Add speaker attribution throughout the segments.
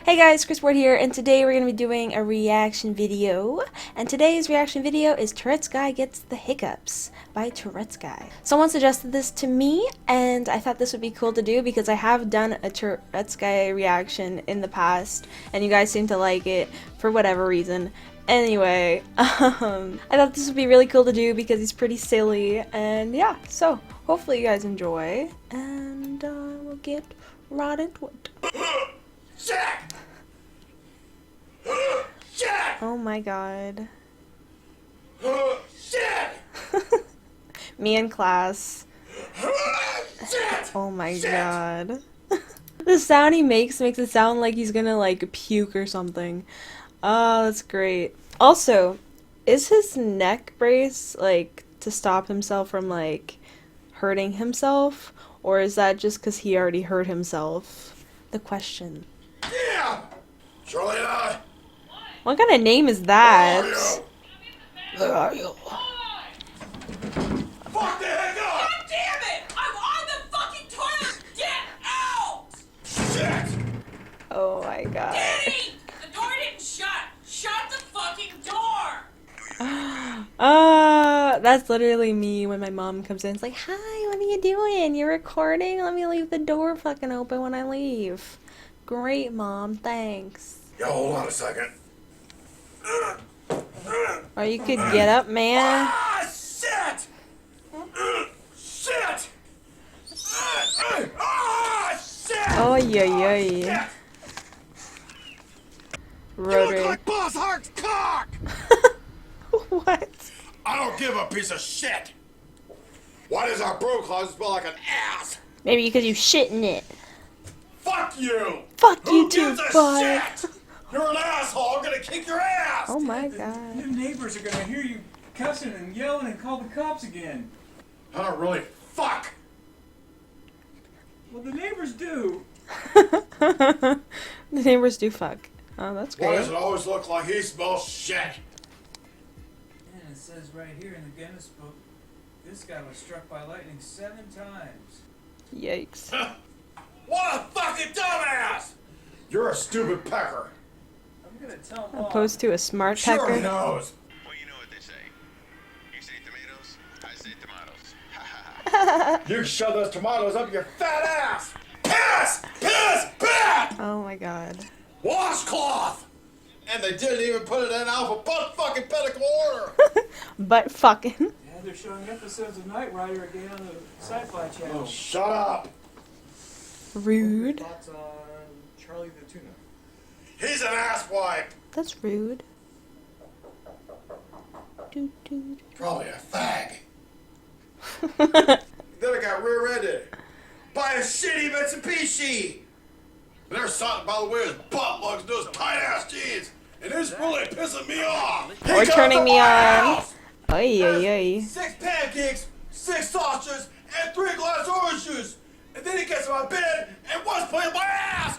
Speaker 1: Hey guys, krisbord here, and today we're going to be doing a reaction video. And today's reaction video is Tourette's Guy Gets the Hiccups by Tourette's Guy. Someone suggested this to me, and I thought this would be cool to do because I have done a Tourette's Guy reaction in the past, and you guys seem to like it for whatever reason. Anyway, I thought this would be really cool to do because he's pretty silly, and yeah, so hopefully you guys enjoy, and we'll get right into it.
Speaker 2: Jack! Jack!
Speaker 1: Oh my god.
Speaker 2: Shit!
Speaker 1: Me in class.
Speaker 2: Shit!
Speaker 1: Oh my
Speaker 2: Shit!
Speaker 1: god. The sound he makes it sound like he's gonna like puke or something. Oh, that's great. Also, is his neck brace like to stop himself from like hurting himself? Or is that just because he already hurt himself? The question.
Speaker 2: Yeah! Charlie and I.
Speaker 1: What kind of name is that?
Speaker 2: Where are you? Fuck the heck up!
Speaker 3: God damn it! I'm on the fucking toilet! Get out!
Speaker 2: Shit!
Speaker 1: Oh my god.
Speaker 3: Danny! The door didn't shut! Shut the fucking door!
Speaker 1: That's literally me when my mom comes in. It's like, hi, what are you doing? You're recording? Let me leave the door fucking open when I leave. Great, Mom. Thanks.
Speaker 2: Yo, hold on a second.
Speaker 1: Or you could get up, man.
Speaker 2: Ah, shit! Shit! Ah, shit!
Speaker 1: Oh, yeah.
Speaker 2: Shit! You look
Speaker 1: Rotary.
Speaker 2: like Boss Hart's cock!
Speaker 1: What?
Speaker 2: I don't give a piece of shit! Why does our bro closet smell like an ass?
Speaker 1: Maybe because you shit in it.
Speaker 2: Fuck you!
Speaker 1: Fuck
Speaker 2: Who
Speaker 1: you too,
Speaker 2: gives a
Speaker 1: bud.
Speaker 2: shit? You're an asshole! I'm gonna kick your ass!
Speaker 1: Oh my
Speaker 4: The
Speaker 1: god.
Speaker 4: neighbors are gonna hear you cussing and yelling and call the cops again.
Speaker 2: I don't really fuck!
Speaker 4: Well, the neighbors do.
Speaker 1: The neighbors do fuck. Oh, that's
Speaker 2: Why
Speaker 1: great.
Speaker 2: does it always look like he smells shit?
Speaker 4: And it says right here in the Guinness book, this guy was struck by lightning 7 times.
Speaker 1: Yikes.
Speaker 2: What a fucking dumbass! You're a stupid pecker.
Speaker 4: I'm gonna tell Mom.
Speaker 1: Opposed to a smart
Speaker 2: Sure
Speaker 1: pecker.
Speaker 2: he knows.
Speaker 5: Well, you know what they say. You say tomatoes, I say tomatoes. Ha ha ha.
Speaker 2: You can shove those tomatoes up your fat ass! Piss! Piss! Piss!
Speaker 1: Oh my god.
Speaker 2: Washcloth! And they didn't even put it in alphabetical order!
Speaker 1: But fucking.
Speaker 4: Yeah, they're showing episodes of Knight Rider again on the Sci-Fi Channel.
Speaker 2: Oh, shut up!
Speaker 1: Rude.
Speaker 4: Thoughts on Charlie the Tuna?
Speaker 2: He's an asswipe!
Speaker 1: That's rude. Doot, doot.
Speaker 2: Probably a fag. Then I got rear-ended by a shitty Mitsubishi. There's something, by the way, his butt lugs those tight-ass jeans, and it's really pissing me off. He
Speaker 1: Or
Speaker 2: comes
Speaker 1: turning
Speaker 2: to
Speaker 1: me
Speaker 2: my
Speaker 1: on.
Speaker 2: house,
Speaker 1: Oy,
Speaker 2: has
Speaker 1: oy, oy.
Speaker 2: 6 pancakes, 6 sausages, and 3 glass orange juice, and then he gets in my bed and wants to play with my ass.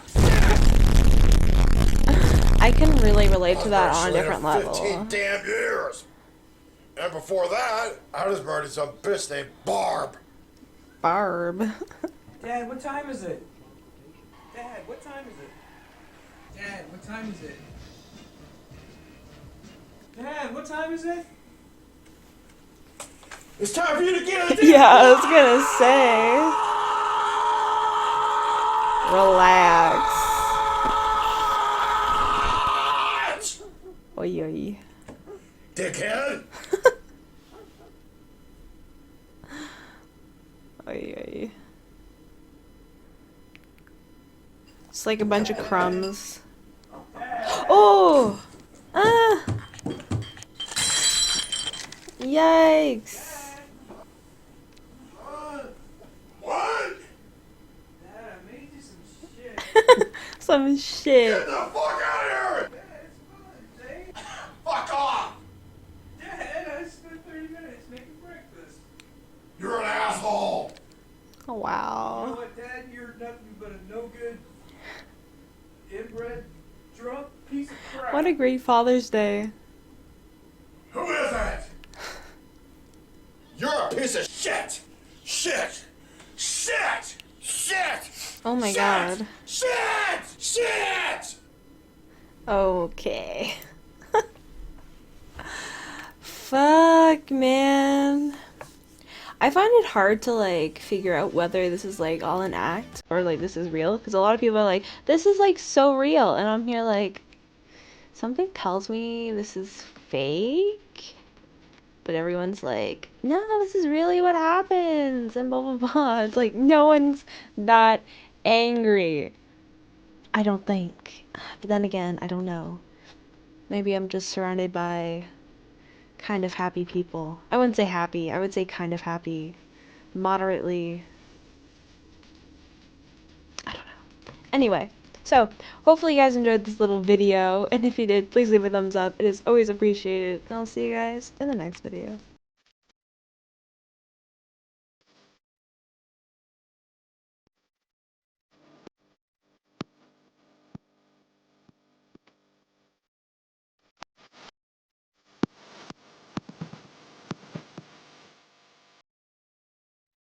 Speaker 1: I can really relate to that on a
Speaker 2: I've
Speaker 1: different
Speaker 2: married 15
Speaker 1: level.
Speaker 2: damn years. And before that, I was married to some bitch named Barb.
Speaker 1: Barb.
Speaker 4: Dad, what time is it? Dad, what time is it? Dad, what time is it? Dad, what time is it?
Speaker 2: It's time for you to get a
Speaker 1: Yeah, I was gonna say. Relax. Oy, oy.
Speaker 2: dickhead.
Speaker 1: Oy, oy. It's like a bunch of crumbs. Oh! Ah! Yikes.
Speaker 2: What?
Speaker 4: Dad, I made you some shit.
Speaker 1: Some shit.
Speaker 2: Get the fuck out of here!
Speaker 4: Dad, it's fun, Dave.
Speaker 2: Fuck off!
Speaker 4: Dad, I spent 30 minutes making breakfast.
Speaker 2: You're an asshole!
Speaker 1: Oh,
Speaker 4: You know
Speaker 1: wow.
Speaker 4: what, Dad? You're nothing but a no-good, inbred, drunk piece of crap.
Speaker 1: What a great Father's Day.
Speaker 2: Who is it? You're a piece of shit! Shit! Shit! Shit!
Speaker 1: Oh my
Speaker 2: Shit!
Speaker 1: god.
Speaker 2: Shit! Shit!
Speaker 1: Okay. Fuck, man. I find it hard to like figure out whether this is like all an act or like this is real, because a lot of people are like, this is like so real, and I'm here like, something tells me this is fake, but everyone's like, no, this is really what happens, and blah blah blah. It's like no one's that angry, I don't think. But then again, I don't know. Maybe I'm just surrounded by kind of happy people. I wouldn't say happy, I would say kind of happy. Moderately. I don't know. Anyway, so hopefully you guys enjoyed this little video, and if you did, please leave a thumbs up. It is always appreciated, and I'll see you guys in the next video.